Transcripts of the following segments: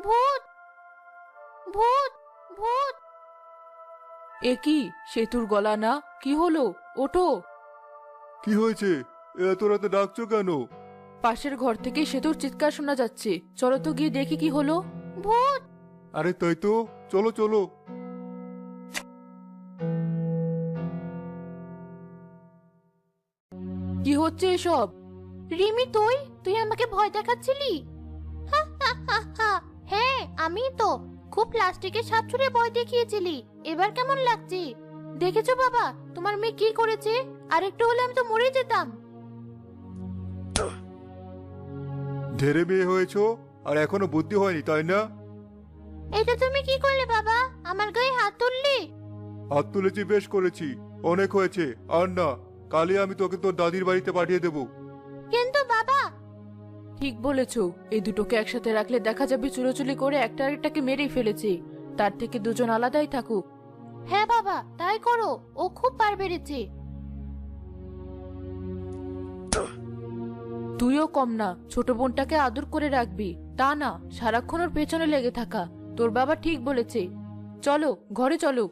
ভূত ভূত ভূত। এ কি সেতুর গলা না? কি হলো? ওঠো। কি হয়েছে? এত রাতে ডাকছো কেন? পাশের ঘর থেকে সেতুর চিৎকার শোনা যাচ্ছে, চলো তো গিয়ে দেখি কি হলো। ভূত। আরে তাই তো, চলো চলো। কি হচ্ছে এসব? রিমি, তুই তুই আমাকে ভয় দেখাচ্ছিলি? হা হা হা হা। হ্যাঁ, আমি তো খুব প্লাস্টিকের সাপ ছুঁড়ে ভয় দেখিয়েছিলি। এবার কেমন লাগছে? দেখেছো বাবা, তোমার মেয়ে কি করেছে? আর একটু হলে আমি তো মরে যেতাম। ঢেরে মেয়ে হয়েছো আর এখনো বুদ্ধি হয়নি, তাই না? এটা তুমি কি করলে বাবা? আমার গায়ে হাত তুললি? হাত তুলেছি, বেশ করেছি, অনেক হয়েছে। আর না, কালই আমি তোকে তোর দাদির বাড়িতে পাঠিয়ে দেবো। কিন্তু বাবা। ঠিক বলেছো, এই দুটোকে একসাথে রাখলে দেখা যাবে চুলোচুলি করে একটা আরেকটাকে মেরেই ফেলেছে। তার থেকে দুজন আলাদাই থাকুক। হ্যাঁ বাবা, তাই করো। ও খুব বার বেড়েছে। তুইও কম না, ছোট বোনটাকে আদর করে রাখবি, তা না সারাক্ষণ ওর পেছনে লেগে থাকা। তোর বাবা ঠিক বলেছে, চলো ঘরে চলো।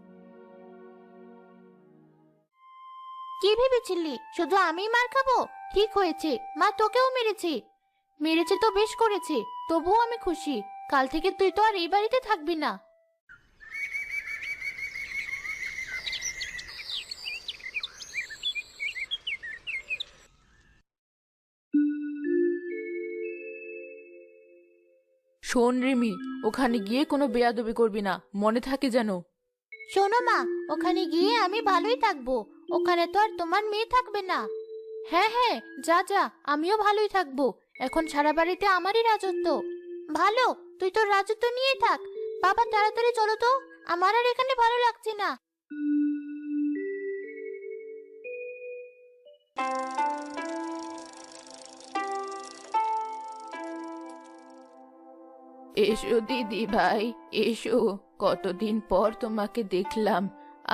কি ভেবেছিলি শুধু আমিই মার খাবো? ঠিক হয়েছে, মা তোকেও মেরেছে। মেরেছে তো বেশ করেছে, তবুও আমি খুশি। কাল থেকে তুই তো আর এই বাড়িতে থাকবি না। শোন রিমি, ওখানে গিয়ে কোনো বেয়াদবি করবি না, মনে থাকে যেন। শোনো মা, ওখানে গিয়ে আমি ভালোই থাকবো। ওখানে তো আর তোমার মেয়ে থাকবে না। হ্যাঁ হ্যাঁ, যা যা, আমিও ভালোই থাকবো। এখন সারা বাড়িতে আমারই রাজত্ব। ভালো, তুই তোর রাজত্ব নিয়েই থাক। বাবা তাড়াতাড়ি চলো তো, আমার আর এখানে ভালো লাগছে না। এসো দিদি ভাই, এসো। কতদিন পর তোমাকে দেখলাম।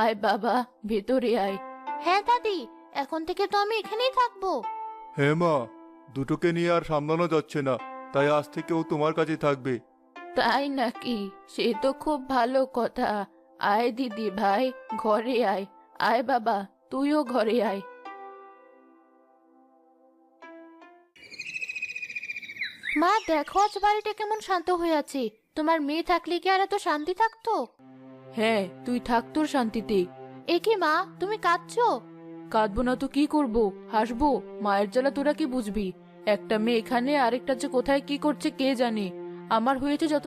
আয় বাবা, ভেতরে আয়। হ্যাঁ দাদি, এখন থেকে তো আমি এখানেই থাকবো। হ্যাঁ মা, দুটোকে নিয়ে আর সামলানো যাচ্ছে না, তাই আজ থেকে ও তোমার কাছে থাকবে। তাই নাকি? সে তো খুব ভালো কথা। আয় দিদি ভাই, ঘরে আয়। আয় বাবা, তুইও ঘরে আয়। মা দেখো, আজ বাড়িটা কেমন শান্ত হয়ে আছে। তোমার মেয়ে থাকলে কি আর এত শান্তি থাকতো? হ্যাঁ, তুই থাক তোর শান্তিতে। এ কি মা, তুমি কাঁদছো? কাঁদবো না তো কি করব, হাসবো। মায়ের জ্বালা তোরা কি বুঝবি? একটা মেয়ে এখানে, আরেকটা যে কোথায় কি করছে কে জানে। আমার হয়েছে যত